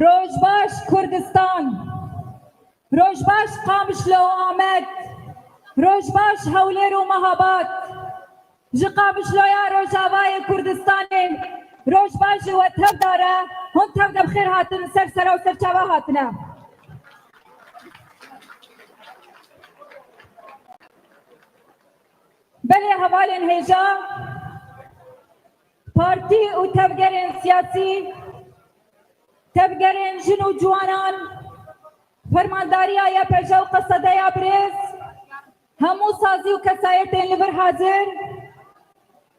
روجباش کردستان، روجباش قامشلو آمد، روجباش هولیر و مهابات، جی قامشلویا روجاوای کردستان روجباش و تب داره هون تب دب خیر هاتن سر سر و سر چاوا هاتنه. بله حوالین هیجا پارتی و تبگرین سیاسی تبگرین جن و جوانان فرمانداری آیا پیجا و قصده یا بریز همو سازی و کسایتین لبر حاضر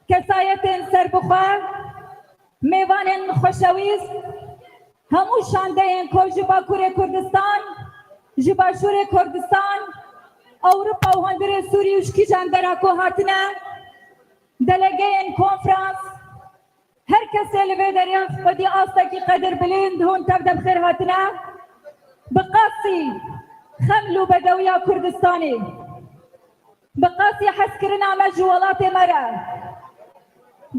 کسایتین سربخواه میوانین خوشویست همو شانده این که جبا کور کردستان جبا شور کردستان اوروپا و هندر سوری وشکی جاندرا کو هاتنه دلگه این کنفرانس هر کسی لبه دریا خودی آستا کی قدر بلند هون تبدب خیر هاتنه بقاسی خملو بدویا کردستانی بقاسی حسکرنا مجوالات مرا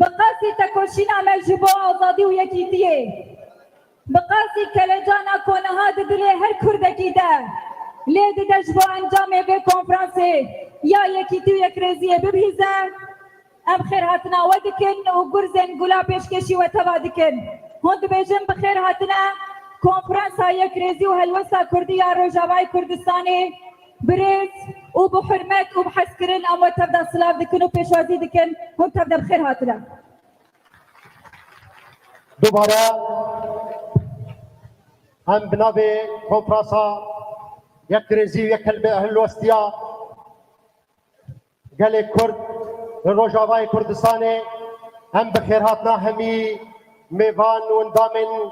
بقاسی تکوشینا مجبو آزادی و یکیتیه بقاسی کلجانا کنها دلی هر کردکی ده لید دجبو انجام به کنفرانسی یا یکیتی و یک رزیه ببهیزه ام خیر هاتنا و دکن و گرزن گلا پیشکشی و توا دکن هند بیجن بخیر هاتنا کنفرانس ها یک رزی و هلوسا کردی یا روجاوای کردستانی بریز و بحرمت و بحس کرن اما تبدا سلاف دکن و پیشوازی دکن هند تبدا بخیر هاتنا. دوباره هم بنابه کنفرانس ها یک رزی و یک هلوستیا گل کرد روجاوای کردستانی هم بخیر هاتنا همی میوان و اندامن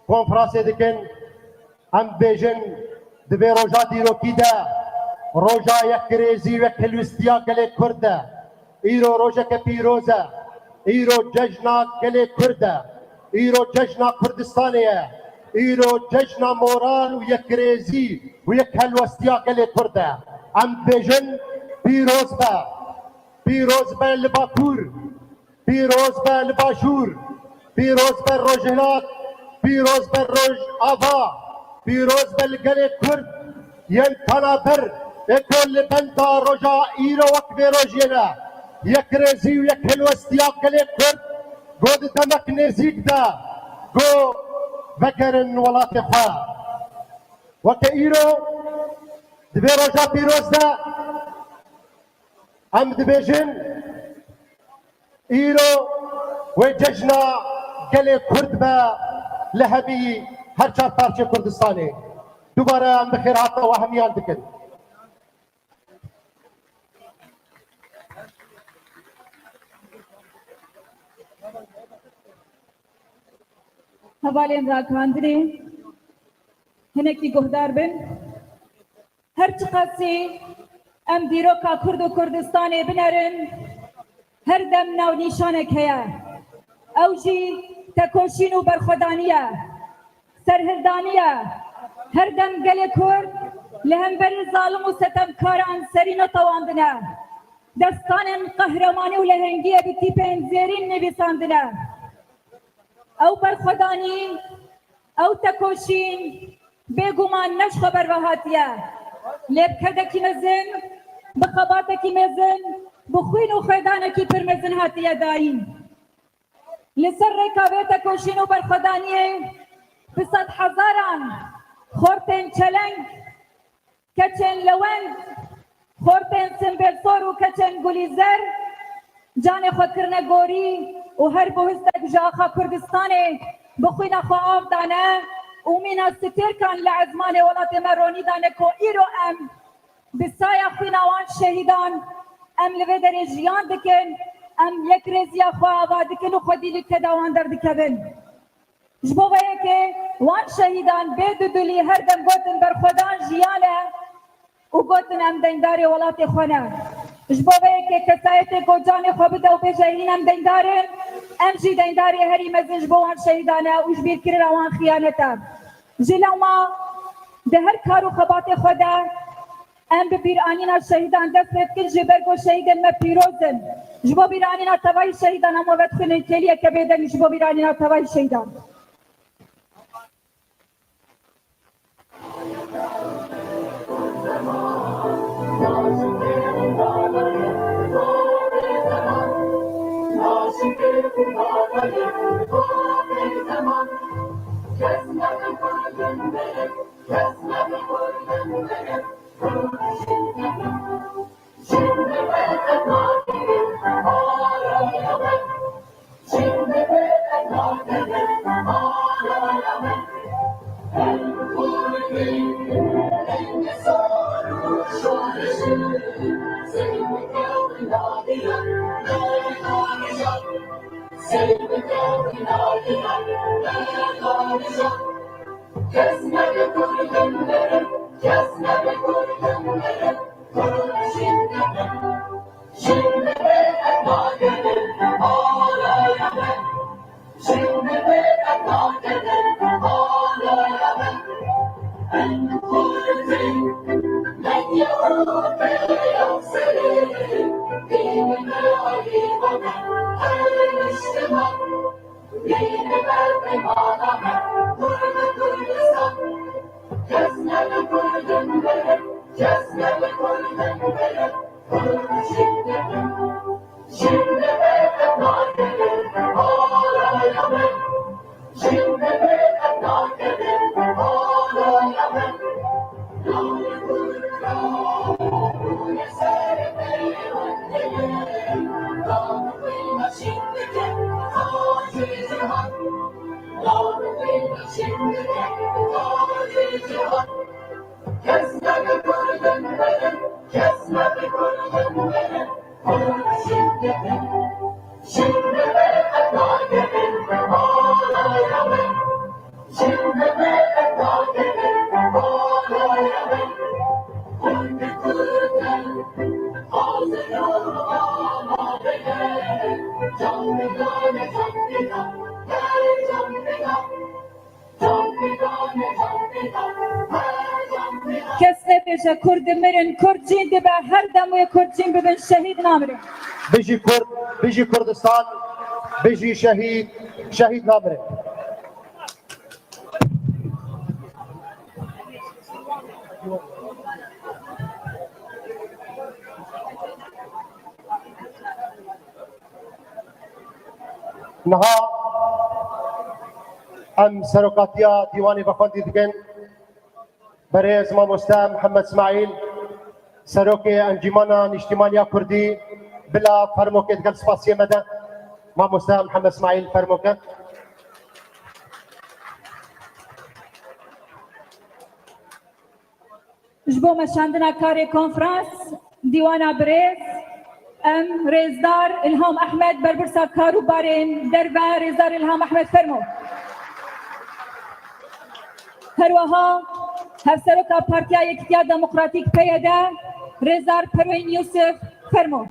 کنفرانس دکن هم بیجن دبی روجا دیروکی ده روجا یک ریزی و کلوستیا گل کرده ایرو روجا که پیروزه ایرو ججنا گل کرده ایرو ججنا کردستانیه ایرو ججنا مورال و یک ریزی و یک کلوستیا گل کرده هم بیجن پیروز به لباکور پیروز به لباشور پیروز به روجهلات پیروز به روج آبا پیروز به لگل کرد ین تنابر اکل بندا روجا ایرو وقت روجینا یک رزی و یک هلوستیا گل کرد گود دمک نزیک دا گو وکرن ولات خواه وکه ایرو دبی روجا پیروز دا هم دبیجن ایرو و ججنا گل کرد با لهبی هر چهار پارچه کردستانی دوباره هم بخیر هاتنا و همیان دکن. حوالین را کاندنی هنکی گهدار بن هر چقاسی ام دیروکا کرد و کردستانی بنرن هر دم ناو نیشانک هیا او جی تکوشین و برخودانیه سرهردانیه هر دم گل کرد لهمبر ظالم و ستمکاران سرین و تواندنه دستان قهرمانی و لهنگیه به تیپین زیرین نویساندنه او برخودانی او تکوشین بگومان نش خبر وهاتیه لب کدکی مزن بخباتکی مزن بخوین و خیدانکی پر مزن هاتیه داین لسر رکابت کوشین و برخدانیه بصد هزاران خورتن چلنگ کچن لونگ خورتن سنبرسور و کچن گلیزر جان خود کرنه گوری و هر بوهستک جاخا کردستانه بخوین خواه آف دانه ومينا ستير كان لعزمان ولات مروني دانكو إيرو أم بسايا خوينا وان شهيدان أم لبدر جيان دكن أم يكرزيا خواه دكن وخدي لكدا وان در دكبن جبو بيكي وان شهيدان بيدو دولي هردم قوتن برخودان جيانه وقوتن أم دينداري ولات خونا جبو بيكي كسايتي كو جاني خو بدا وبجاهين أم ديندارن أم جي دينداري هري مزن جبو وان شهيدانه وجبير كرر وان خيانته جلوما دهر کارو خبات خدا ام بیرانینا شهیدان دست کل جبرگو شهیدن ما پیروزن جبو بیرانینا توای شهیدان اما وقت خنن کلیه که بیدن جبو بیرانینا توای شهیدان کس نبیشه کرد مرن کردین دبه هر دموی کردین ببین شهید نامره بيجي كرد بيجي كردستان بيجي شهيد نامره نها ام سرقاتيا ديواني بخوندي دكن بريز ما مستام محمد اسماعيل سروكي انجمانا اجتماعية كردي بلا فرموكي دكن سباسية مدى ما مستام محمد اسماعيل فرموكي جبو مشاندنا کاری کنفرانس دیوانا بریز ام رزدار الهام احمد بربرسا کارو بارین دربا رزدار الهام احمد فرمو هروها هفسروکا پارتیا یکتیا دموکراتیک پیدا رزدار پروین یوسف فرمو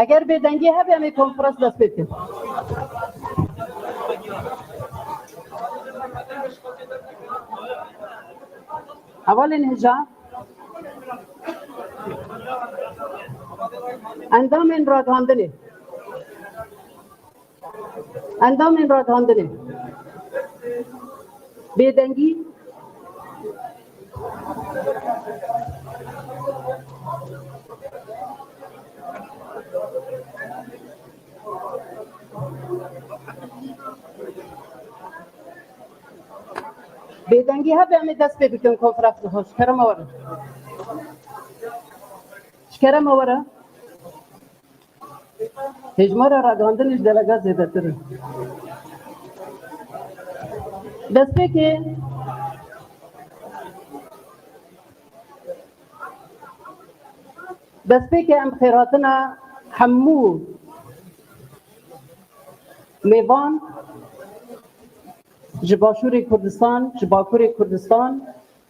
اگر بێدەنگی هەبێ ئەمێ کۆنفرەنس دەست پێ بکەین. ئەوەڵێن هێژا ئەندامên ڕاگەاندنê بێدەنگی بێدەنگی هەبێ ئەمێ دەست پێ بکەن کۆنفرەنس خۆ شکەرەمە وەرە هێژمارە ڕاگەاندنیش دەلەگات زێدەترن دەست پێکێ ئەم خێراتنە هەموو mêvan ji Başûrê Kurdistan, ji Bakurê Kurdistan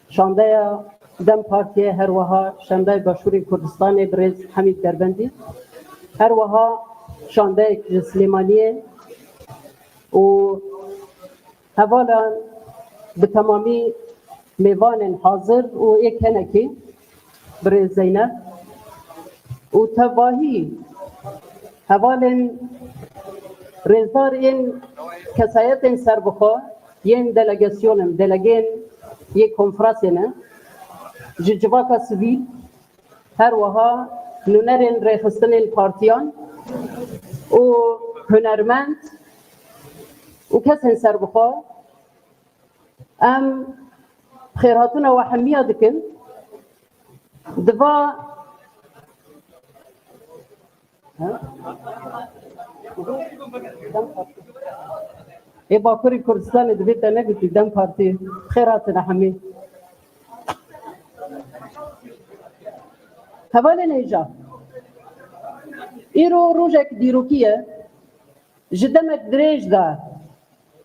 şandeya Dem Partiye her wiha şandeyê Başûrê Kurdistanê birêz Hemîd Derbendî her wiha şandeyek ji Silêmaniyê û hevalan bi temamî mêvanên hazir û êk henekê birêz Zeynep û tevahî hevalên rêzdarên kesayetên serbixwe yên delegasyonên delegên yê konferansê ne ji civaka sivîl her wiha nûnerên rêxistinên partiyan û hunermend û kesên serbixwe em xêrhatina we hemiya dikin diva ê Bakurê Kurdistanê divê te negotî Dem Partî xêr hatine hemî hevalên hêja îro rojek dîrokî ye ji demek dirêj de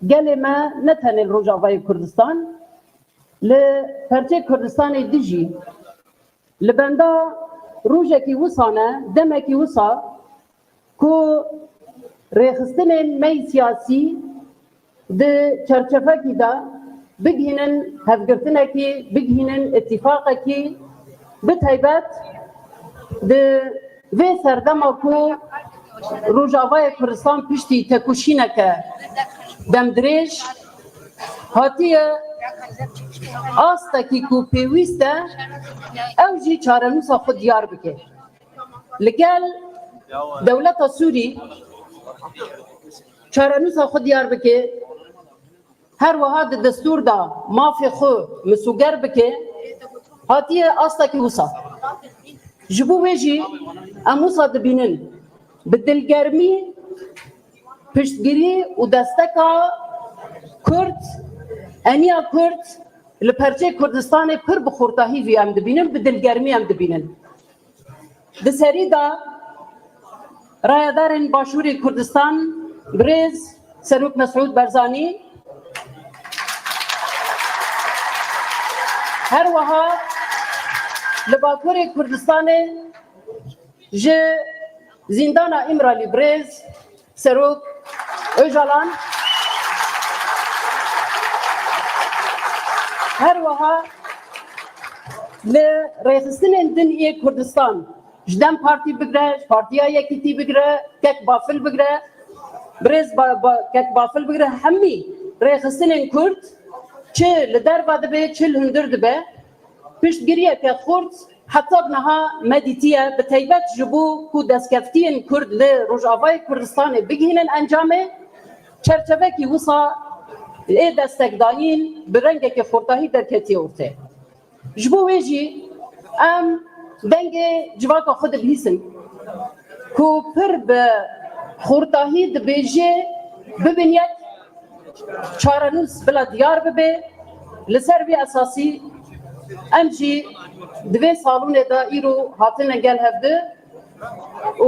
gelê me ne tenê Rojavayê Kurdistan li Perçê Kurdistanê dijî li benda rojekî wisa ne demekî wisa ku rêxistinên mey siyasî di çerçevekî de bigihînin hevgirtinekî bigihînin itîfaqekî bi taybet di vê serdema ku Rojavayê Kurdistan piştî tekuşîneke demdirêj hatiye astekî ku pêwîst e ew jî çarenûsa xwe diyar bike li gel dewleta Sûrî çarenûsa xwe diyar bike her wiha di destûr da mafê xwe misûger bike hatiye astekî wisa ji bo wê jî em wisa dibînin bi dilgermî piştgirî û desteka Kurd eniya Kurd li Perçê Kurdistanê pir bi xurtahî vî em dibînin bi dilgermî em dibînin di serî da rayadarên Başûrê Kurdistan birêz Serok Mesûd Barzanî her wiha li Bakurê Kurdistanê ji zîndana İmralî birêz Serok Öcalan her wiha li rêxistinên din ê Kurdistan ji Dem Partî bigire, ji Partiya Yekîtî bigire, kek bafil bigire, birêz kek bafil bigire hemî rêxistinên Kurd çi li derva dibe çi li hundir dibe piştgiriyeke xurt heta niha medîtiye bi taybet ji bo ku destkeftiyên Kurd li Rojavayê Kurdistanê bigihînin encamê çerçevekî wisa ê destekdayîn bi rengekî xurtahî derketiye ortaya ji bo wê jî em dengê civaka xwe dibihîsin ku pir bi xurtahî dibêje bibîniyek çarenûs bila diyar bibe li ser vê esasî em jî di vê salûnê de îro hatine gel hevdê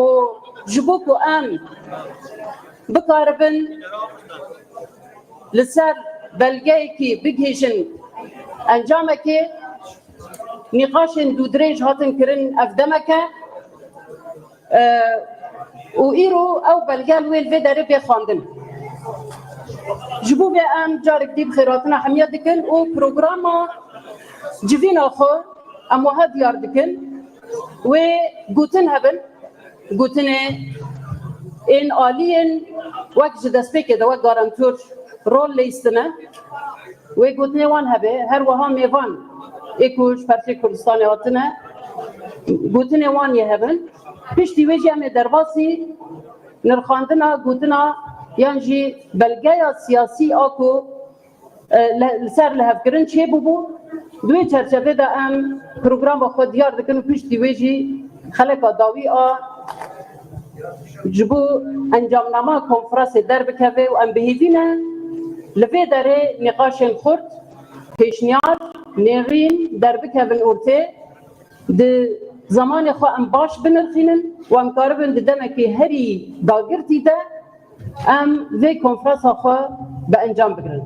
û ji bo ku em bikaribin li ser belgeyekî bigihêjin encamekê نقاشên du dirêj hatin kirin ev demeke û îro ew belgel wê li vê derê pê xwandin. Ji bo vê em carek dî bi xêratina hemiya dikin û programa civîna xwe em wiha diyar dikin wê gotin hebin gotinê ên aliyên wek ji destpêkê de wek garantûr rol lêstine wê gotinê wan hebe her wiha mêvan ê ku ji Partiya Kurdistanê hatine gotinê wan yê hebin piştî wê jî em ê derbasî nirxandina gotina yan jî belgeya siyasî a ku li ser lihevkirin çêbûbû di wê çerçevê de em programa xwe diyar dikin û piştî wê jî xeleka dawî a ji bo encamnama konferansê derbikeve û em bihêvîne li vê derê nîqaşên xurt pêşniyar nêrîn derbikevin ortê di zamanê xwe em baş binirxînin û em karibin di demekê herî dagirtî de em vê konferansa xwe bi encam bigirin.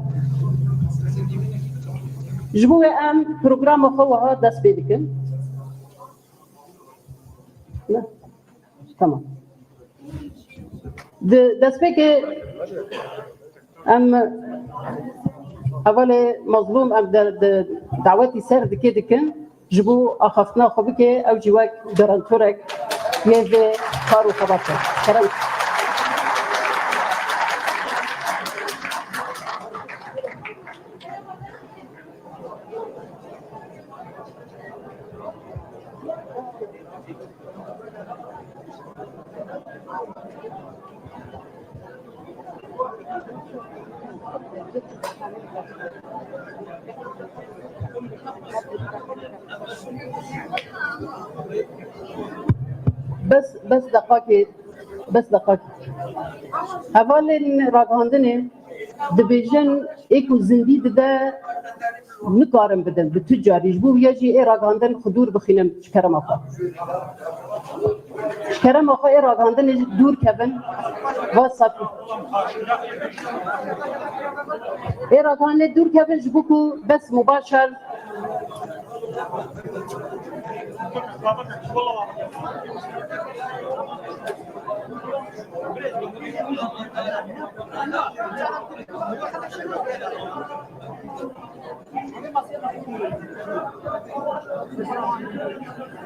Ji bo wê em programa xwe wiha dest pê dikin. Tamam. Di destpêkê em evelê mezlûm em dawetî ser dikê dikin ji bo axaftina xwe bike ew jî wek garantûrek yê vê kar û xebat e. بس دقیقه اولین راگهاندنه دبیجن ایکو زندی ده نکارم بدن به تجاریش بو یا جی ای راگهاندن خدور بخینم شکرم آخوا ای راگهاندن دور کبن و صفی ای راگهاندن دور کبن جبو کو بس مباشر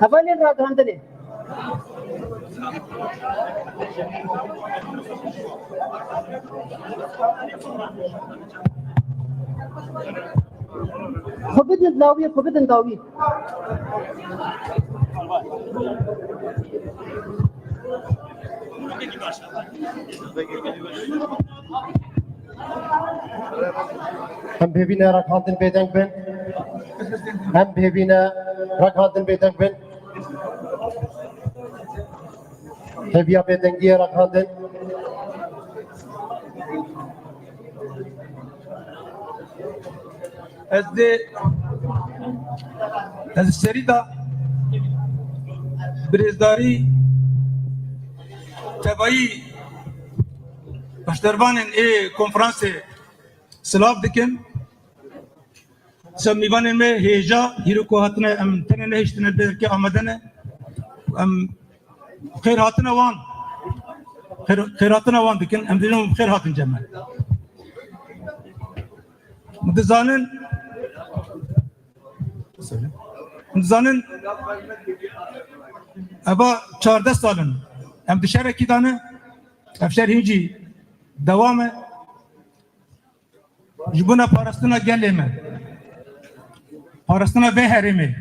اولین راگهاندنه خب بدن داوی هم ببینه راگهاندن بدنگ بن هم ببینه راگهاندن بدنگ بن هەڤیا بێدەنگیە ڕەگهاندن ez serî da birêzdarî tevayî başdervanên ê konferansê silav dikim semîvanên me hêja hîro ku hatine em tenê nehêştine derkê amade ne em xêr hatine wan xêr hatine wan dikin em dînin xêr hatin ceme dizanin Zanin eva 14 salin em dişerekî dane ev şer hincî devam e ji bûna parastina gelê me parastina vê herê me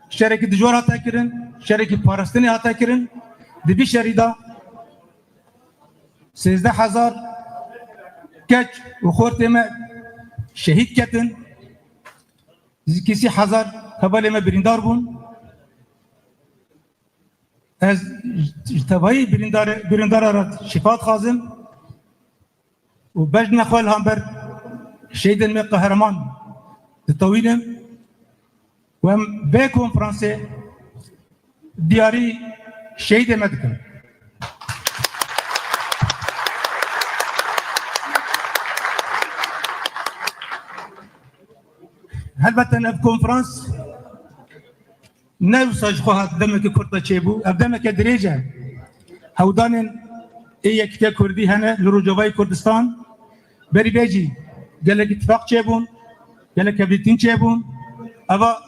şerekî dijwar hate kirin şerekî parastinê hate kirin di vî şerî da 13,000 keç û xortê me şehîd ketin Zikisi hazar hevalê me birîndar bûn ez tevayî birîndara re şifa dixwazim û bejna xwe li hember şehîdên me qehreman ditewînim û em vê konferansê diyarî şehîdê me dikin هلبته ev konferans ne usaj xwahat demek Kurda çêbû ev demek dirêce hewdanên yekîtiya Kurdî hene li Rojavayê Kurdistan berî vê jî gelek ittifaq çêbûn gelek hevlîtîn çêbûn eva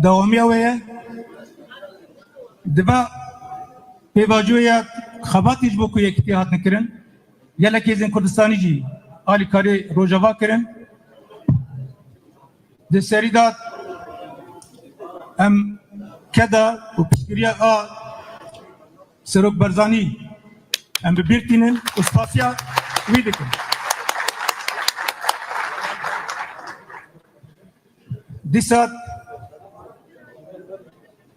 dewamiya wê ye dibe pêvajoya xebatî ji bo ku yekîtiya hatine kirin gelek hêzên Kurdistanî jî alîkarê Rojava kirin di serî de em keda û piştgiriya a Serok Barzanî em bi bîr tînin û spasiya wî dikin. Dîsa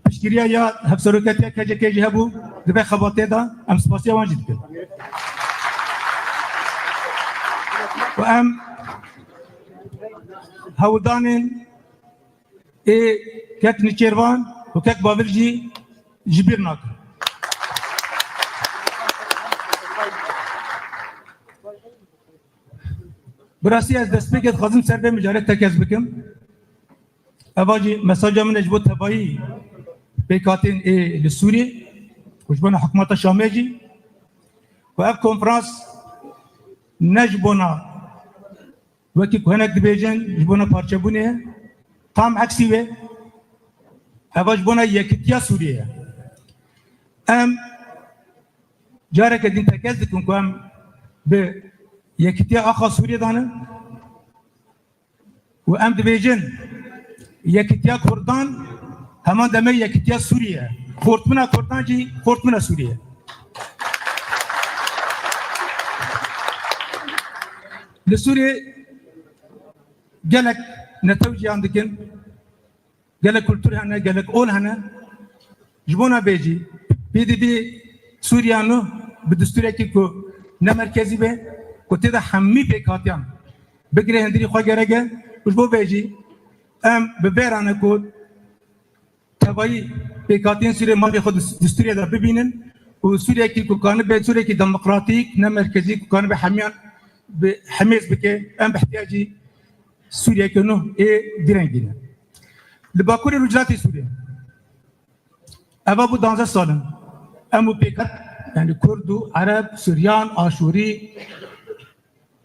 piştgiriya ya hevseroketiya KCK jî hebû dibe xebatê de em spasiya wan jî dikin. û em hewdanên kek nîçêrvan û kek bavir jî ji bîr nakin. Bi rastî ez destpêkê dixwazim ser vê mijarê tekez bikim. Eva jî mesaja min e ji bo tebayî pêkhatên li Sûriyê û ji bona hikûmeta Şamê jî û ev konferans ne ji bona wekî ku hinek dibêjin ji bona parçebûnê ye tam eksî wê eva ji bona yekîtiya Sûriyê ye. Em careke din tekez dikin ku em bi yekîtiya axa Sûriyê danin û em dibêjin yekîtiya Kurdan heman demek yekîtiya Sûriyê. Xortmina Kurdan jî xortmina Sûriyê. Li Sûriyê gelek netewciyan dikin, gelek kültür hene, gelek ol hene. Ji bona bêjî PDP Sûriya nû bi distûrekî ku ne merkezî be ku tê de hemî pêkhatiyan bigire hindirî xwe gereke û ji bo bêjî em bi bêrane ku tebayî pêkhatiyên Sûriyê mavê xwe distûrê de bibînin û Sûriyekî ku kanîbe Sûriyekî demokratîk ne merkezî ku kanîbe hemiyan bi hemêz bike em bi ihtiyacî Sûriyekî nû direngîne. Li Bakurê Rûjhilatê Sûriye eva bû 12 salin em û pêkat yani Kurd û Ereb, Sûriyan, Aşûrî,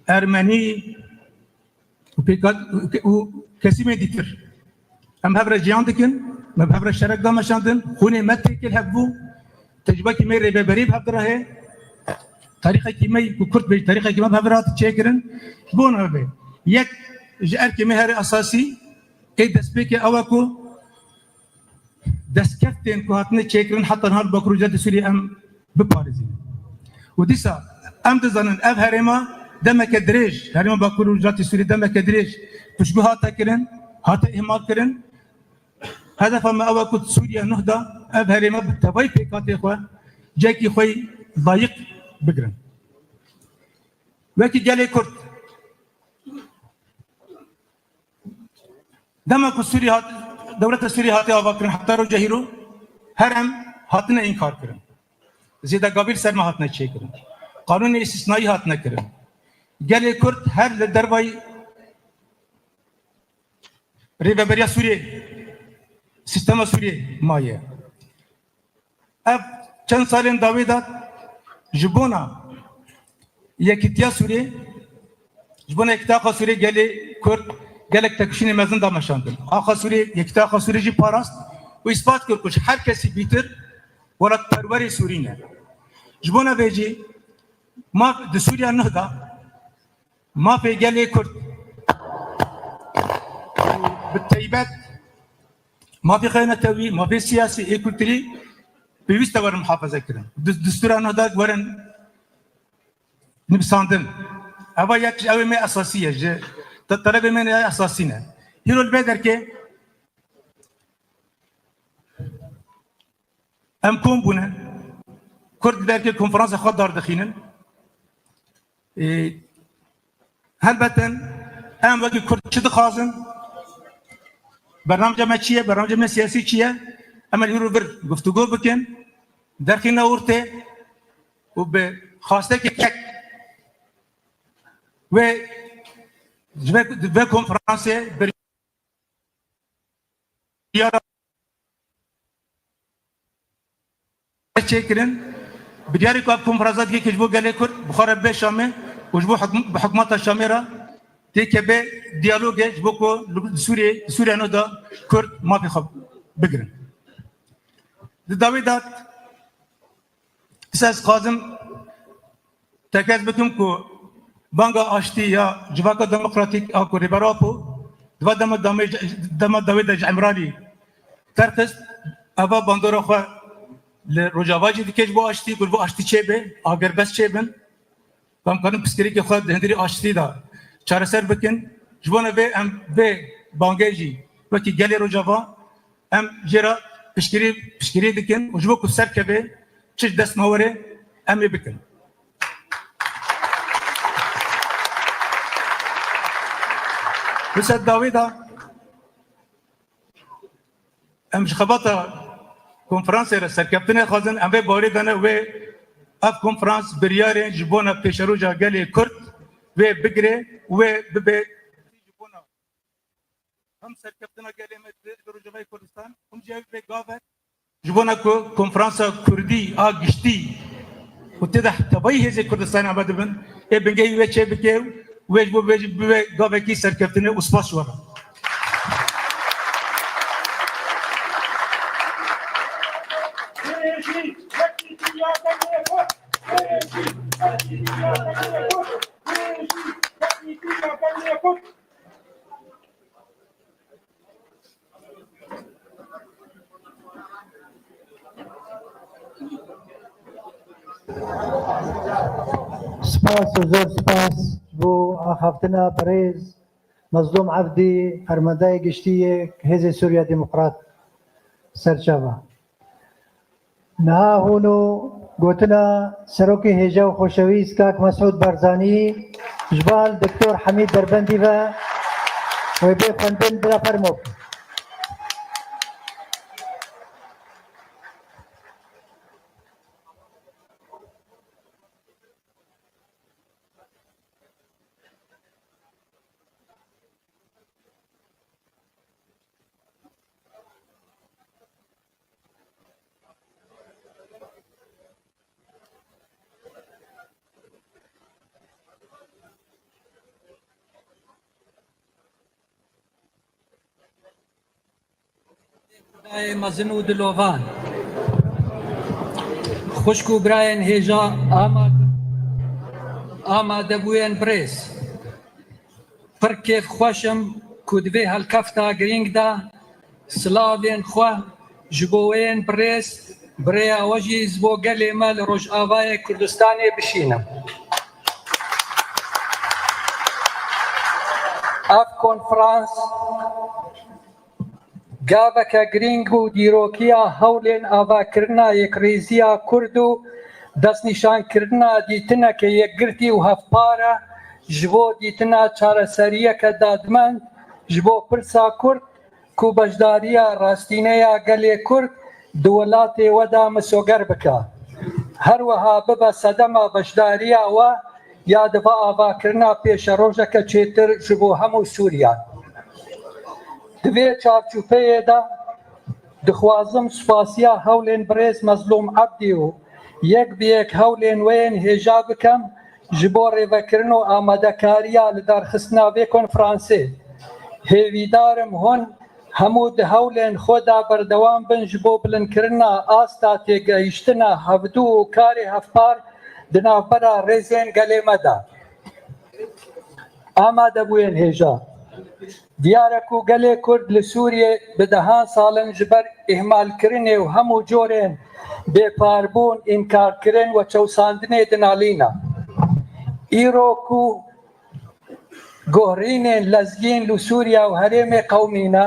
Ermenî û pêkat û kesîmên dîtir em hevre jiyan dikin me hevre şerek dameşandin xûnê me têkil hebû tecrübekî me rêveberî hevdirahe tarîxekî me ku Kurd bêjî tarîxekî me hevre hat çêkirin ji bo navê yek ji erkê me herê esasî destpêkê ew e ku destkeftên ku hatine çêkirin heta niha li Bakur Rûjhilatê Sûriyê em biparêzîn. û dîsa em dizanin ev herêma demeke dirêj herêma Bakur Rûjhilatê Sûriyê demeke dirêj piştgû hate kirin hate ihmal kirin hedefa me ew e ku Sûriya nûh da ev herêma bi tebayî pêkhatê xwe cekî xwe layık bigirin. Wekî gelê Kurd demek ku Sûriye hat devleta Sûriye hatê ava kirin heta roja hîro her em hatine inkar kirin. Zêdegabil serme hatine çêkirin. Kanûnê îstisnayî hatine kirin. Gelê Kurd her li dervayî rêveberiya Sûriye sistema Sûriye maye. Ev çend salên dawê dat ji bona yekîtiya Sûriye ji bona yekîtiya axa Sûriye gelê Kurd gelek tekişînê mezin dameşandin. Axa Sûriye yekîtiya axa Sûriye jî parast û îspat kir ku ji her kesî bîtir welat perwerê Sûrî ne. Ji bona vê jî mav di Sûriya nûh da mafê gelê Kurd bi taybet mafê xwe netewî mafê siyasî ê kulturî pêwîst e werin mihafeze kirin. Distûra nûh da werin nivîsandin. Eva yek ji ew me esasî ye ji talebê me ne esasî ne. Hîro li bê derkê em kom bûne Kurd derkê konferansa xwe dardixînin helbeten em wekî Kurd çi dixwazin bernamca me çi ye bernamca me siyasî çi ye em ê hîro bir guftûgû bikin derxîne ortê û bi xastekê kek ve konferansê دیارا چیکرین بدیاری که کنفرانسات که جبو گله کرد بخاره به شامه و جبو حکومت شامه را تیکه به دیالوگ جبو کو سوریه نو دا کرد ما بخواب بگیرن. داویدات اساس قازم تکز بکم کو بانگا آشتی یا جواکا دموکراتیک آکو ریبراپو دوا دم داوید عمرانی ترکست اوا باندورا خو لروجاواجی دیکه با آشتی گل با آشتی چه به اگر بس چه بن کام کنم پسکری که خود هندری آشتی دا چاره سر بکن جوانه به ام به بانگیجی وقتی گلی روجاوا ام جرا پسکری دیکن و جوان کو سر که به چش دست موره ام بکن بس داویدا ام خبطه کنفرانس را سرکفتن خازن ام به باری دانه و اف کنفرانس بریاره جبونا پیشروجا گلی کرد و بگره و به جبونا هم سرکفتن گلی مدروجای کردستان هم جای به گاوه جبونا کو کنفرانس کردی آگشتی و تده تبایی هزی کردستان آباد بن ای بنگی و چه بکیو و جبو به گاوه کی سرکفتن اسپاس شورا سپاس و زور سپاس بو آخافتنا پریز مظلوم عبدی ارمدای گشتی هزی سوریا دموکرات سرچاوا نها هونو گوتنا سروکی هجا و خوشویز کاک مسعود برزانی جبال دکتور حمید دربندی و بی خوندن بلا فرموک مزن و دلوان خوشکو براین هیجا آماده بوین بریس پر کیف خوشم کدوی هلکفتا گرینگ دا سلاوین خواه جبوین بریس بریا وجی زبو گلی مال روش آوای کردستانی بشینم اف کنفرانس گاوکا گرینگ و دیروکیا هولین آواکرنا یک ریزیا کردو دست نشان کرنا دیتنا که یک گرتی و هفپارا جبو دیتنا چاره سریه که دادمند جبو پرسا کرد کو بجداریا راستینه گلی کرد دولات ودا مسوگر بکا هر وها ببا صدما بجداریا و یادفا آواکرنا پیش روژه که چیتر جبو همو سوریا دوی چارچوپه دا دخوازم سپاسیا هولین بریز مظلوم عبدی و یک بیک هولین وین هجا بکم جبو ریوکرن و آماده کاریا لدار خسناوی کنفرانسی هیویدارم هون همو ده هولین خودا بردوام بن جبو بلن کرنا آستا تیگهیشتنا هفدو و کاری هفپار دنافبرا ریزین گلی مدا آماده بوین هجا دیارکو گلی کرد لسوریه بدهان سالن جبر اهمال کرنه و همو جورین بپاربون انکار کرن و چوساندنه دنالینا ایرو کو گوهرین لزگین لسوریا و حریم قومینا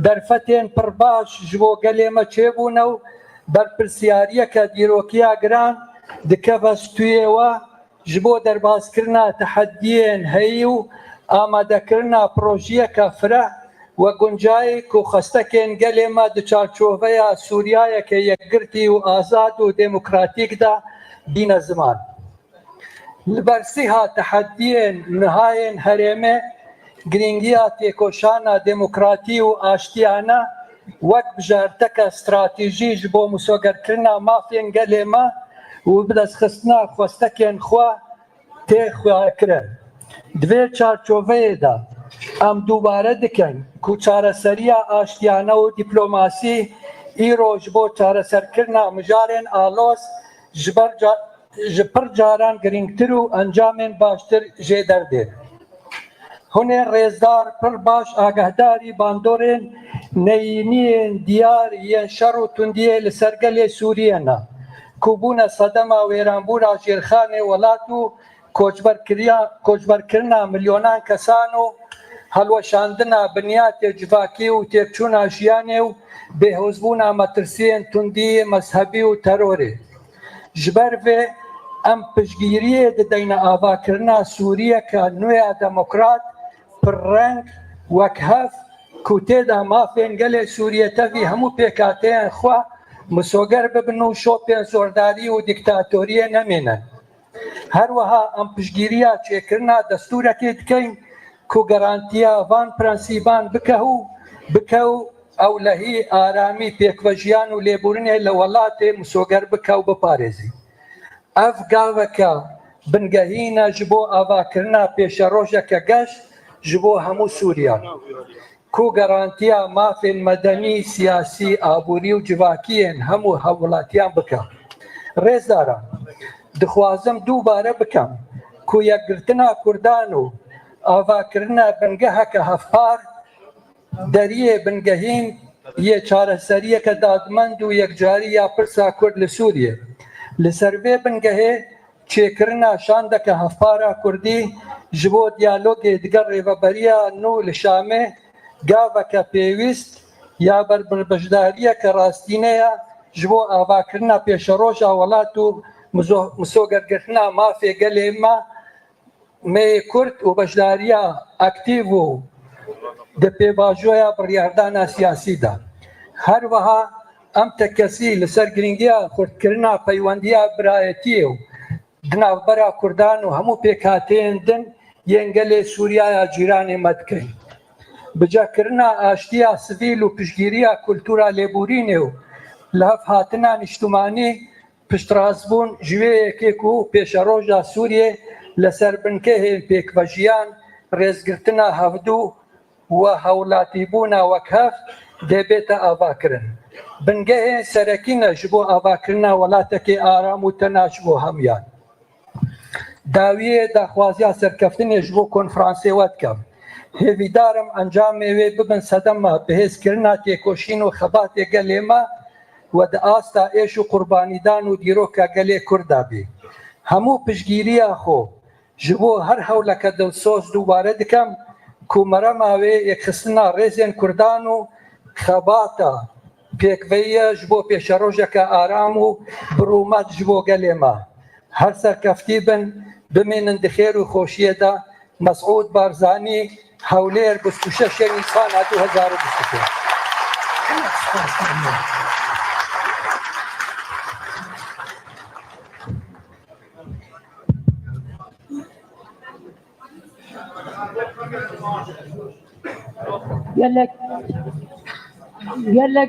درفتین پرباش جبو گلی ما چه بونو بر پرسیاریه که دیروکیا گران دکفستویه و جبو در باز کرنا تحدیین هیو آماده کرنا پروژه کافره و گنجای کو خستکین گلی ما د چارچوبه سوریای که یک گرتی و آزاد و دموکراتیک دا دین زمان لبرسیها تحدیین نهاین هرمه گرینگیا تیکوشانا دموکراتی و آشتیانا وەک بژارتەکە استراتیژیش بۆ مسۆگەرکردنا مافێن گەلێمە و بدەستخستنا خۆستەکێن خوا تێخواکرن. دوێ چارچۆڤەیەدا ئەم دووبارە دکەین کو چارەسەریە ئاشتیانە و دیپلۆماسی ئیرۆژ بۆ چارەسەرکردنا مژارێن ئالۆس ji pir caran girîngtir û encamên baştir jê derdê. Hûn ê rêzdar pir baş agahdarî bandorên neyîniyên diyar yên şer û tundiyê li ser gelê Sûriye ne, ku bûne sedema wêranbûra jêrxanê welat û koçberkirina milyonan kesan û helweşandina binyatê civakî û têkçûna jiyanê û bêhozbûna metirsiyên tundiyê mezhebî û terorê. Ji ber vê em piştgiriyê dideyne avakirina Sûriyeka nû ya demokrat pirreng wek hev ku têda mafên gelê Sûriye tevî hemû pêkhateyên xwe misoger bibin û şopên zordarî û dîktatoriyê nemînin. Her wiha em piştgiriya çêkirina destûrekê dikein ku garantiya van prensîban bike û ewlehî aramî pêkvejiyan û lêbûrinê li welatê misoger bike û biparêzî. Ev gaveka bingehîne ji bo avakirina pêşerojeke geşt ji bo hemû Sûriyan ku garantiya mafên medenî, siyasî, aborî û civakiyên hemû hevlatiyan bike. Rêzdaran, dixwazim dûbare bikim ku yekgirtina Kurdan û avakirina bingeheke hevpar deriyê bingehîn yê çareseriyeke dadmend û yekcarî ya pirsa Kurd li Sûriye. Li ser vê bingehê çêkirina şandeke hevpara Kurdî ji bo diyalogê diger rêveberiya nû li Şamê gaveke pêwîst ya berbirdariyeke rastîneya ji bo avakirina pêşeroja welat û misogergirtina mafê gelê me meyê Kurd û bejdariya aktîv û di pêvajoya biryardana siyasî de. Her wiha em tekesî li ser girîngiya xurtkirina peywendiya birayetiyê û di navbera Kurdan û hemû pêkhateyên din yên gelê Sûriyaya cîranê me dikin. Bicekirina aştiya sivîl û piştgiriya kultûra lêborînê û li hev hatina niştimanî piştrazbûn ji wê yekê ku pêşeroja Sûriye li ser binkehên pêkvejiyan, rêzgirtina hevdû و hewlatîbûna wekhev dê bête avakirin. Bingehên serekî ji bo avakirina welatekê aram û tena ji bo hemyan. Dawiyê daxwaziya serkeftinê ji bo konferansê we dikim. Hêvîdarim encamê wê bibin sedema bihêzkirina têkoşîn û xebatê gelê me we di asta êş û qurbanîdan û dîroka gelê Kurd de bî. Hemû piştgiriya xwe ji bo her hewleke dilsoz dûbare dikim ku merema wê yekxistina rêzên Kurdan û xebata pêkveyiya ji bo pêşerojeke aram û birûmet ji bo gelê me. Her serkeftî bin bimînin di xêr û xweşiyê de. Mesûd Barzanî, Hewlêr 26 Nîsana 2022.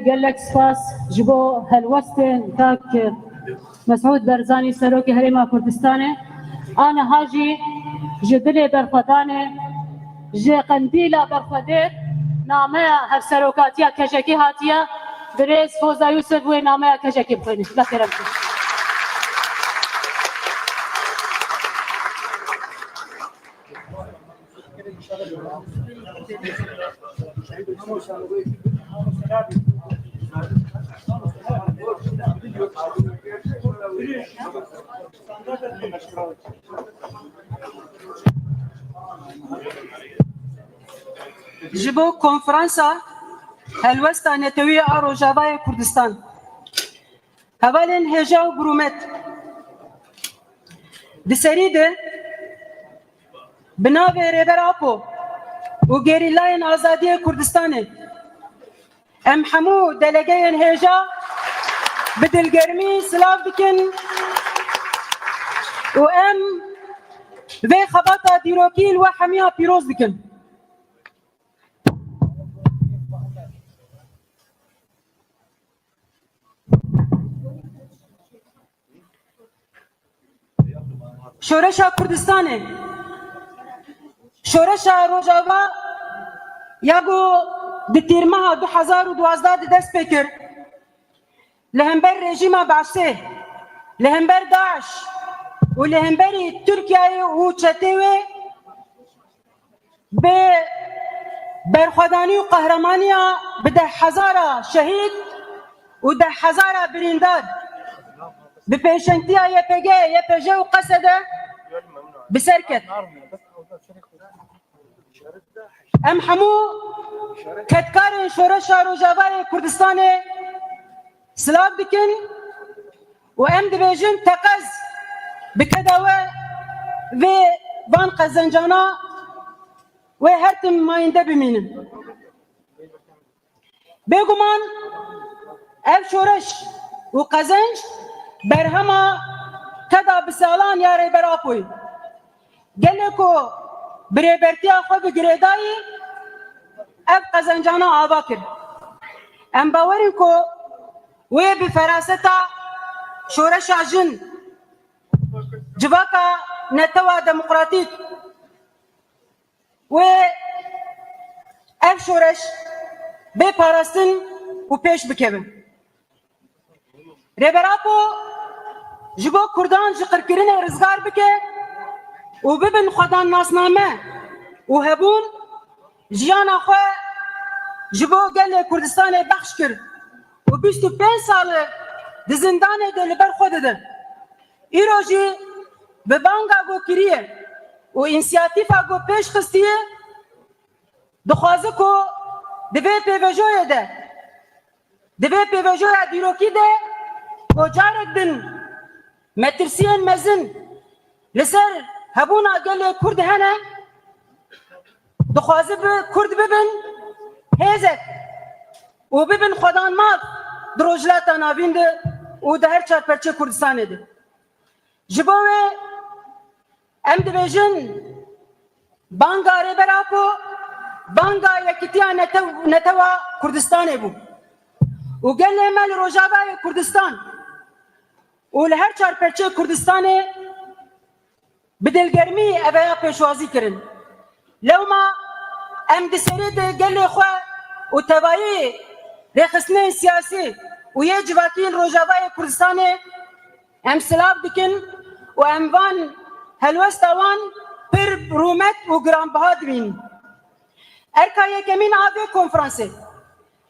gelek spas ji bo helwestên tak Mesûd Barzanî Serokê Herêma Kurdistanê aniha jî ji dilê berxwedanê ji qendîla berxwedê nameya hevserokatiya keşekî hatiye bi rêz Foza Yusuf wê nameya keşekî bixwînin. Bexêrem. ji bo konferansa helwesta Netewî a Rojavayê Kurdistan. Hevalên hêja û birûmet. Di serî de bi navê Rêber Apo û gerîlayên Azadiyê Kurdistanê em hemû delegeyên hêja bi dilgermî silav dikin û em vê xebata dîrokî li we hemiya pîroz dikin. شورشا کردستانه شورشا روجاوا یاگو دی تیرمها 2012 دی دست بکر لهمبر رژیم بعثه لهمبر داعش و لهمبری ترکیه و چتیوه به برخوادانی و قهرمانی به 10,000 شهید و 10,000 بریندار به پیشنگی YPG و قصده بسرکت ام همو کتکار شورش روجاوای کردستان سلاف بکن و ام دبیجن تقز بکدوه و وان قزنجانا و هرتم ماینده بمینن بگمان اف شورش و قزنج برهما کدا بسالان یاری براپوی گلکو بریبرتی خو بگریدایی اف قزنجانا آوا کرد ام باورین کو وی بفراستا شورش جن جواکا نتوا دموقراتیک و اف شورش بپاراستن و پیش بکبن ریبراپو جبو کردان جقر کرن رزگار بکه و ببن خودان ناسنامه و هبون جیانا خواه جبو گل کردستان بخش کرد و 25 سال دی زندان ده لبر خود ده ایرو جی به بانگا گو کریه و انسیاتیفا گو پیش خستیه دخوازه کو دوی پیوژوی ده دوی پیوژوی دیروکی ده و جارک دن مترسیان مزن لسر هبونا گل کرد هنه دخوازه کرد ببن هزت و ببن خودان مال دروجلات ناوین ده و ده هر چار پرچه کردستانه ده جبوه ام دبیجن بانگا ریبراپو بانگا یکیتیا نتوا کردستانه بو و گل مال روجاوای کردستان و لهر چار پرچه کردستانه بدلگرمی اویا پیشوازی کرن لو ما ام دسری ده گل خواه و توایی رخصنه سیاسی و یه جواتین روجاوای کردستانه ام سلاف دکن و ام وان هلوستوان پر رومت و گرانبها دوین ارکا یکمین آوی کنفرانسه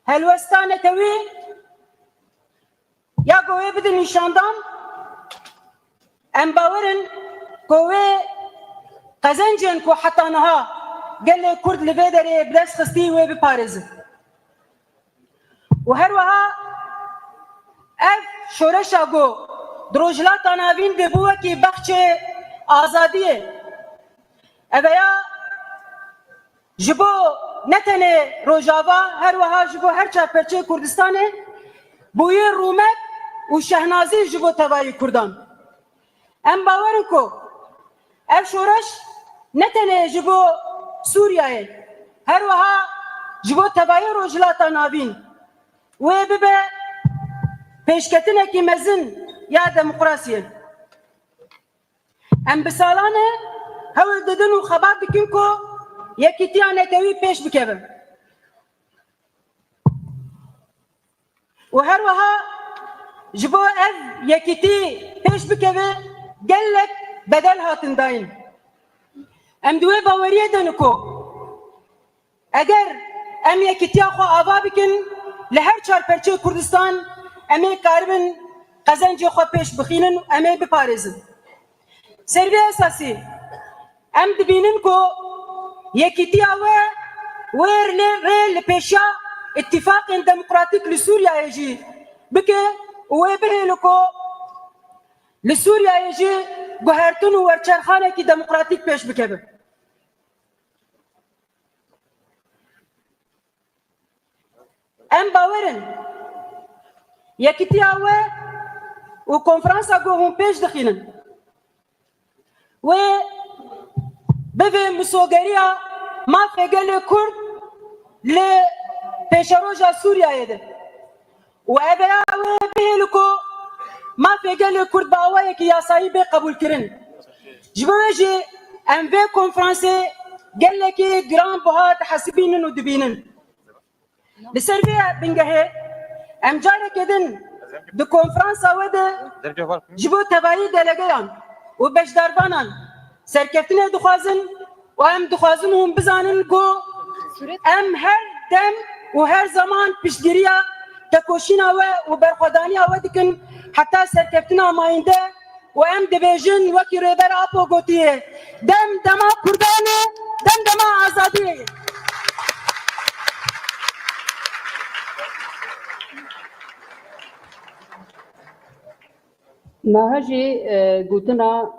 هلوستانه توی یا گوه بده نشاندان ام باورن گوه قزنجن کو حتی نها گل کرد لبه داره بلس خستی و بپارزه و هر وها اف شورشا گو دروجلات ناوین دبوه کی بخش آزادیه اویا جبو نتنه روجاوا هر وها جبو هر چا پرچه کردستانه بوی رومت و شهنازی جبو توایی کردان ام باورن کو اف شورش نتنه جبو سوریه هر وها جبو توایی روجلات ناوین و ببه پیشکتنه کی مزن یا دموکراسیه ام بسالانه هول ددن و خباب بکن کو یکی تیانه توی پیش بکبه و هر وها جبو اف یکی تی پیش بکبه گلک بدل هاتن داین ام دوی باوریه دنو کو اگر ام یکی تی آخوا آوا بکن لهر چار پرچه کردستان امی کاربن قزنجی خو پیش بخینن امی بپارزن سروی اساسی ام دبینن کو یکیتی آوه ویر ریل پیشا اتفاق دموکراتیک لسوریا یجی بکه وی بهیلو کو لسوریا یجی گوهرتون و ورچرخانه کی دموکراتیک پیش بکه ام باورن یکیتی آوه و کنفرانسا گو هم پیش دخینن و ببه مسوگریا ما فگل کرد ل پیشروجا سوریه ده و ابیا و بهلکو ما فگل کرد با اوه کی یاسایی به قبول کرن جبوجي ام في كونفرنسي قال لك جرام بهات حاسبين ودبينن لسربيا بنجهه ام جاري كدن دو كونفرنسا وده جبو تبايي دلگيان وبش دربانان سركفتنه دخوازن وام دخوازن هم بزانن گو ام هر دم وهر زمان پشگیریا تکوشینا و برخودانیا و دکن حتی سرکفتنا ماینده و ام دبیجن وکی ریبر آپو گوتیه دم دما کردانه دم دما آزادیه نهجي قوتنا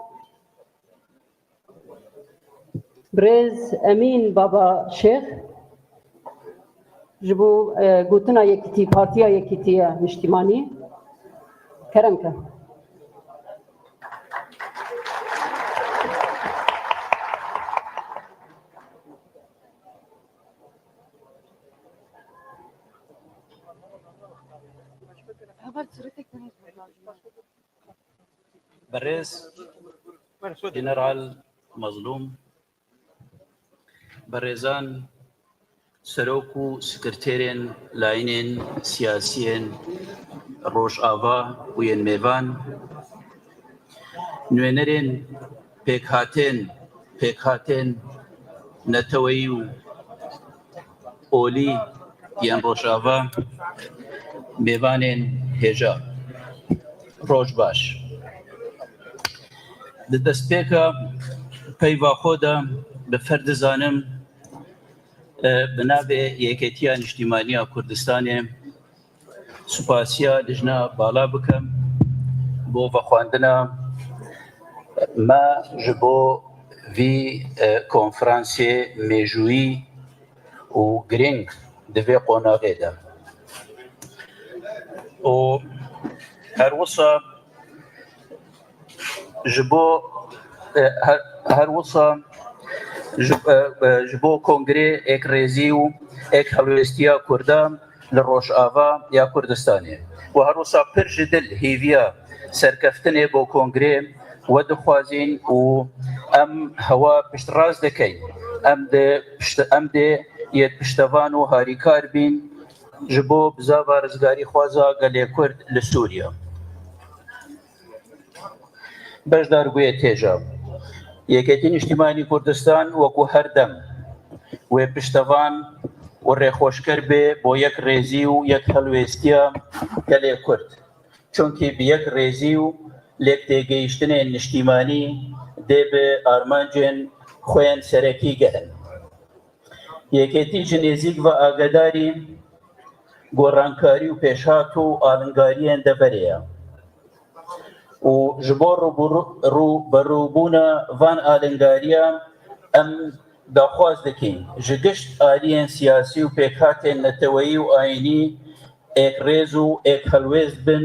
بريز أمين بابا شيخ جبو قوتنا يكتي بارتيا يكتي اجتماعي كرمك بريز جنرال مظلوم بريزان سروكو سكرتيرين لاينين سياسيين روش آفا وين ميفان نوينرين بيكهاتين نتويو أولي ين روش آفا ميفانين هجا روش باش دەستپێکە پەیوا خۆدا بە فەرد دەزانم بنابێ یەکێتیە نیشتیمانیە کوردستانێ سوپاسیە لژنە باڵا بکەم بۆ بەخواندنە ما ji bo vî konferansê mêjûyî û giring di vê qonaqê de û her wisa ji bo kongrê ek rêzî û ek helwêstiya Kurdan li Rojava ya Kurdistanê û her wisa pir ji dil hêviya serkeftinê bo kongrê we dixwazîn û em hewa piştrast dikin em dê yê piştevan û harîkar bîn ji bo bizava rizgarî xwaza gelê Kurd li Sûriya. بەشدار بووە تێژە یەکێتی نیشتیمانی کوردستان وەکو هەردەم وێ پشتەوان و ڕێخۆشکەر بێ بۆ یەک ڕێزی و یەک هەلوێستیە گەلێ کورد چونکی بە یەک ڕێزی و لێک تێگەیشتنێ نیشتیمانی دێ بێ ئارمانجێن خۆیان سەرەکی گەهن یەکێتیژی نێزیک بە ئاگاداری گۆڕانکاری و پێشهات و ئاڵنگاریان دەبەرەیە و ji bo rûbûna van alîngariya em daxwaz dikin ji gişt aliyên siyasî û pêkhatên neteweyî û ayînî êkrêz û êkhelwêst bin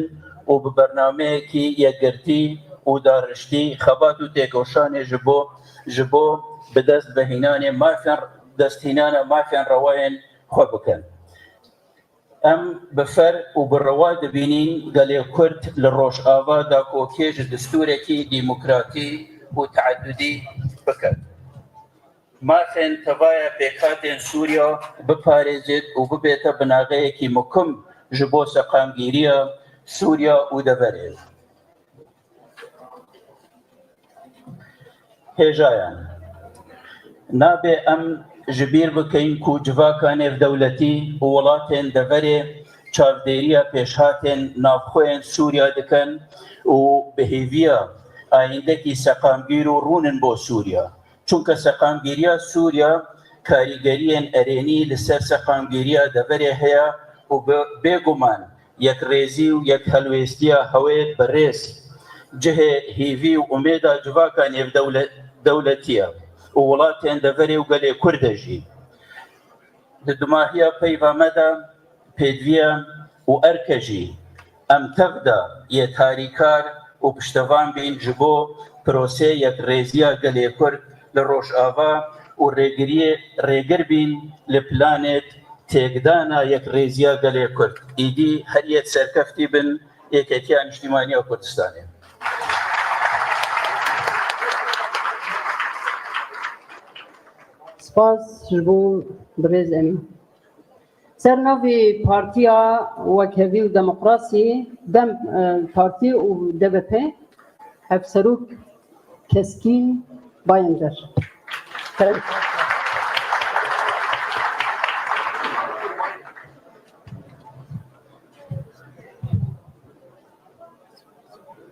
û bi bernameyekî yekgirtî û dariştî xebat û têkoşanê ji bo bi desthînana mafên rewayên xwe bikin. Em bi fer û bi rewa dibînin gelê Kurd li Rojava da kokê ji distûrekî dîmokratî û teeddudî bikin. Mafên tevaya pêkhatên Sûriya biparêzît û bibête binaveyekî mukim ji bo seqamgîriya Sûriya û deverê. Hêjayan nabe em ji bîr bikin ku civaka nêvdewletî û welatên deverê çavdêriya pêşhatên navxweyên Sûriya dikin û bi hêviya ayîndekî seqamgîr û rûnin bo Sûriya. Çunka seqamgîriya Sûriya karîgeriyên erênî li ser seqamgîriya deverê heye û bêguman yekrêzî û yekhelwêstiya hewê bi rêz cihê hêvî û umêda civaka nêvdewletî û welatên deverê û gelê Kurd de jî. Di dimahiya peyva me de pêdiviya û erke jî em tev de yê tarîkar û piştevan bîn ji bo prosê yekrêziya gelê Kurd li Rojava û rêgir bîn li planê têkdana yekrêziya gelê Kurd. Îdî her yek serkeftî bin Yekêtiya Niştimaniya Kurdistanê. سپاس جبو برز امین سرناوی پارتیا وکهوی و دموکراسی دم پارتی و DBP هفسروک کسکین بایندر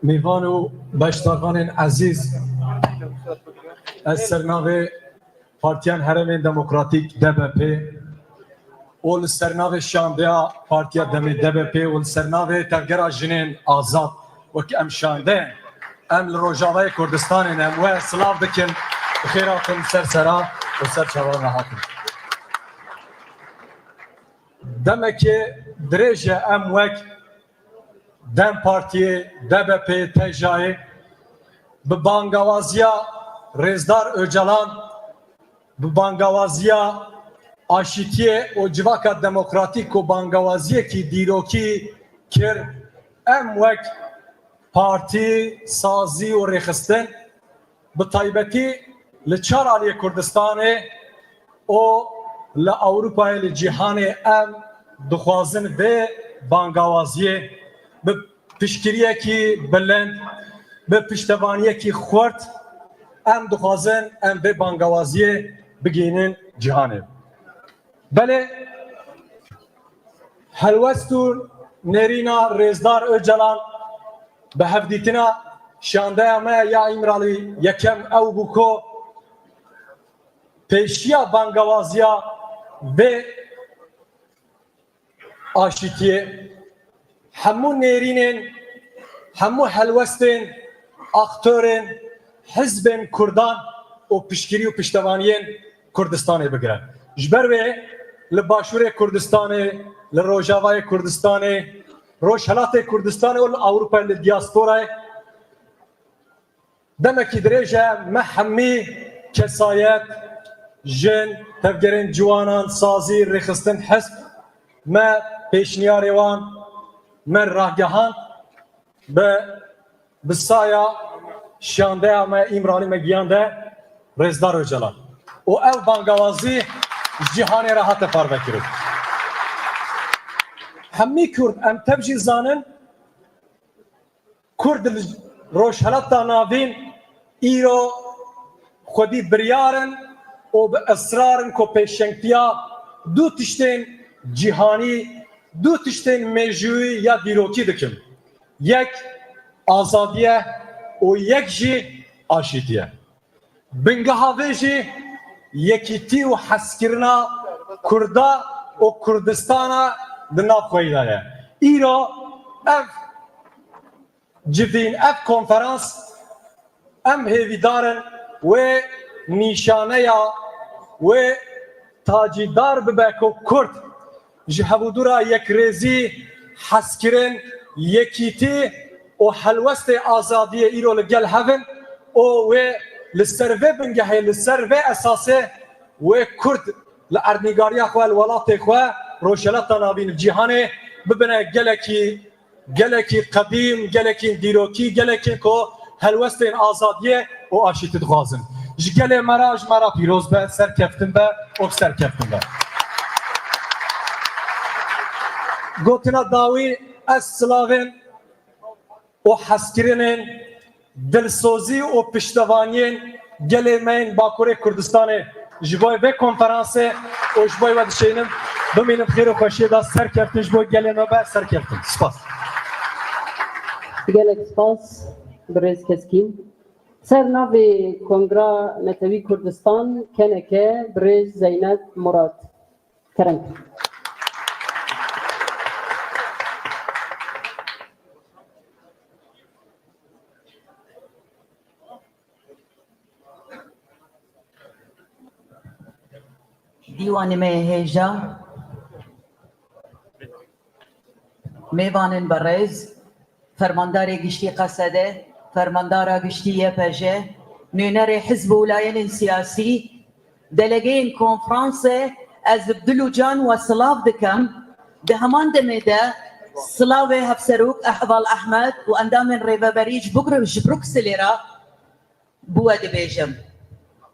میوان و بشتاقان عزیز از سرناو پارتیان هرم دموکراتیک DBP و سرناو شانده پارتیا DBP و سرناو تغییر جنین آزاد و که ام شانده ام لروجاوای کردستان ام و سلاف دکن بخیراتون سرسرا و سرچوان راحتون دمک درجه ام وک دم پارتی DBP تجای به بانگوازیا رزدار öcalan به بانگوازیا آشتیه و جواکا دموکراتیک و بانگوازیه کی دیروکی کر ام وک پارتی سازی و ریخستن به طایبتی لچار آلی کردستانه و لأوروپای لجیهان ام دخوازن به بانگوازیه به پشکریه کی بلند به پشتوانیه کی خورد ام دخوازن ام به بانگوازیه بگینن جهانه بله هلوستون نرینا رزدار öcalan به هفدیتنا شانده ما یا ایمرالی یکم او بکو پیشیا بانگوازیا به آشتیه همو نرینن همو هلوستن اختورن حزبن کردان و پشکری و پشتوانین کردستان بگیرن جبر به لباشور کردستان لروجاوای کردستان روشهلات کردستان و اروپا لدیاسپورا دمکی درجه محمی کسایت جن تفگرین جوانان سازی رخستن حزب ما پیشنیاریوان من راهگهان به بسایا شانده ما ایمرانی مگیانده رزدار öcalan و او بانگوازی جهانی راحت پارو کرد همی کرد ام تبجی زانن کرد روشهلات ناوین ایرو خودی بریارن و به اصرارن کو پیشنگتیا دو تشتین جهانی دو تشتین مجوی یا دیروکی دکن یک آزادیه و یک جی آشتیه بنگهاوی جی یکیتی و حسکرنا کردا و کردستانا دناب خویدایه ایرو اف جدین اف کنفرانس ام هیویدارن و نیشانه یا و تاجیدار ببکو کرد جهبودورا یک ریزی حسکرن یکیتی و حلوست آزادی ایرو لگل هفن و لسروه بنگهی لسروه اساسه و کرد لارنگاری خواه الولات خواه روشلات نابین جهانه ببنه گلکی قدیم گلکی دیروکی گلکی که هلوست آزادیه و آشیت دخوازن جگل مرا پیروز به سر کفتن به و سر کفتن به گوتنا داوی از سلاوین و حسکرینن دلسوزی و پشتوانین گل من باکور کردستان جبای به کنفرانسه و جبای و دشینم بمینم خیر و خوشی دا سر کفتن جبای گل نوبه سر کفتن سپاس گلک سپاس برز کسکین سر ناوی کنگرا نتوی کردستان کنکه برز زینب مراد کرنگ دیوان هیجا میوانن برز فرماندار گشتی قصده فرماندار گشتی یپجه نونر حزب ولاین سیاسی دلگین کنفرانس از بدلو جان و سلاف دکم به همان دمیده سلاف هفسروک احوال احمد و اندام ریبه بریج جبروک سلیرا بود بیجم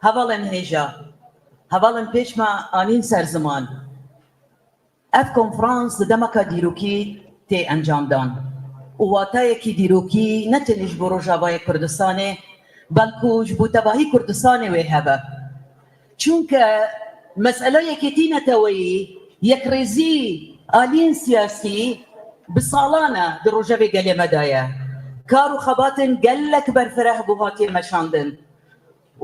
هوالن هیجا هەواڵن پێشمە ئانین سەرزمان ئەف کۆنفرانس لە دەمەکە دیروکی تێ ئەنجامدان و واتایەکی دیروکی نەتەنیش بۆ ڕۆژاوای کوردستانێ بەڵکوش بۆ تەباهی کوردستانێ وێ هەبە چونکە مەسئلە یەکێتینەتەوەی یەکڕێزی ئالین سیاسی بساڵانە di rojevê gelê me daye kar û xebatên gelek berfireh bû hatiye meşandin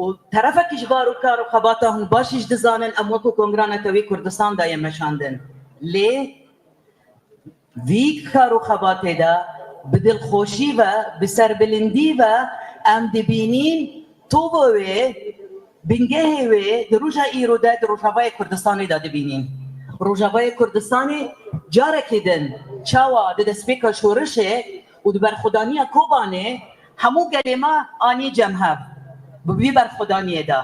û terefekî ji bar û kar û xebata hûn başî ji dizanin em wekû Kongrana Tevî Kurdistan daye meşandin lê vî kar û xebatê de bi dilxweşî ve bi serbilindî ve em dibînîn tova wê bingehê wê di roja îro de di Rojavayê Kurdistanê de dibînîn Rojavayê Kurdistanê carekê din çawa di destpêka şorişê û di berxwedaniya Kobanê hemû gelê me anî cem hev bi vî berxwedaniyê de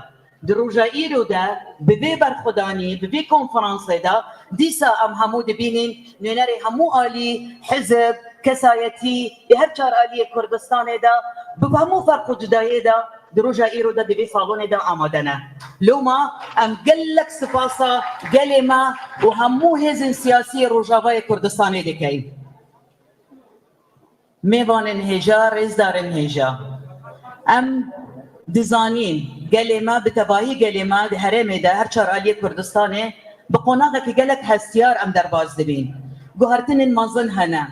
di roja îro de bi vê berxwedanî bi vê konferansê de dîsa em hemû dibînin nûnerê hemû alî hizb kesayetî ê her çar aliyê Kurdistanê de bi hemû ferq û cudayê de di roja îro de di vê salonê de amade ne loma em gelek spasa gelê me û hemû hêzên siyasî Rojavayê Kurdistanê dikin mêvanên hêja rêzdarên hêja em dizanîn gelê me bi tebahî gelê me di herêmê de her çar aliyê Kurdistanê bi qonaqekî gelek hestiyar em derbas dibîn guhertinên mezin hene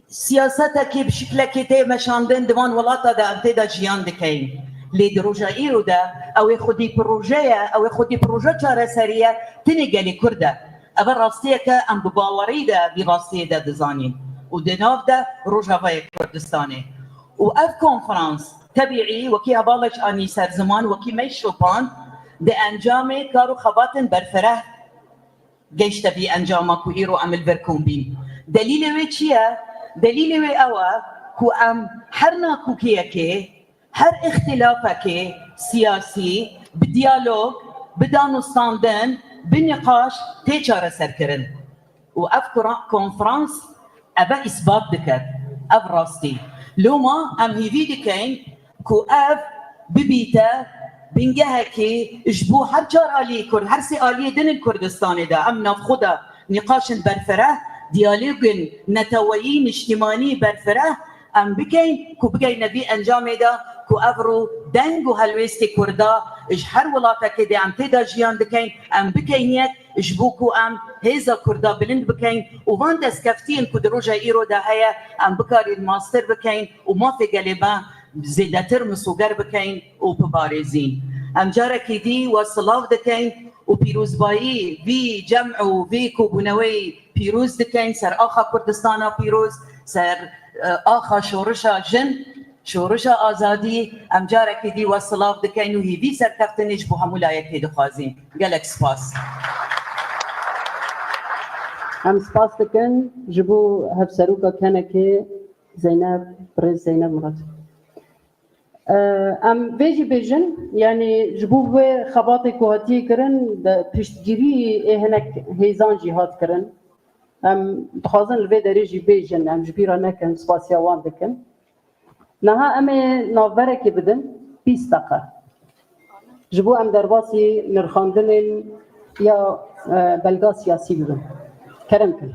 siyasetekî bi şiklekê tê meşandin divan welata de em tê de jiyan dikin lê di roja îro de ew ê xwedî proje ye ew ê xwedî proje çareserî ye tinê gelê Kurd e ev e rastiyeke em bi bawerî de vî rastiyê de dizanîn û di nav de Rojavayê Kurdistanê û ev konferans tebîî wekî hevalek anî serziman wekî me şopan di encamê kar û xebatên berfireh geşte vî encama ku îro em li vir kombîn delîlê wê çi ye delîlê wê ew e ku em her nakûkiyekê her ixtilafekê siyasî bi diyalog bi danûstandin bi nîqaş tê çareserkirin û ev konferans ev e îsbat dike ev rastî loma em hîvî dikin ku ev bibîte bingehekî ji bo her çar aliyê Kurd her sê aliyê dinên Kurdistanê de em navxwe de nîqaşên berfireh diyalogên neteweyî niştimanî berfireh em bikin ku bigeyne vî encamê de ku ev ro deng û helwêstê Kurda ji her welatekê de em tê de jiyan dikin em bikeynek ji bo ku em hêza Kurda bilind bikin û van destkeftiyên ku di roja îro de heye em bikarîn master bikin û mafê gelê me zêdetir misûger bikin û bibarêzîn em carekê dî we silav dikin û pîrozbayî vî cem û vê kobûneweyî pîroz dikin ser axa Kurdistana pîroz ser axa şorişa jin şorişa azadî em carekê dî we silav dikin û hîvî serkeftinê ji bo hemû layekê dixwazîn gelek spas em spas dikin ji bo hevserûka kenekê Zeynep Birêz Zeynep Murat em vê jî bêjin yanî ji bo vê xebatê ku hatiye kirin piştgirî ê hinek hêzan jî hat kirin em dixwazin li vê derê jî bêjin em ji bîra nekin spasiya wan dikin niha em ê navberekê bidin 20 deqe ji bo em derbasî nirxandinên ya belga siyasî bibin kerem kin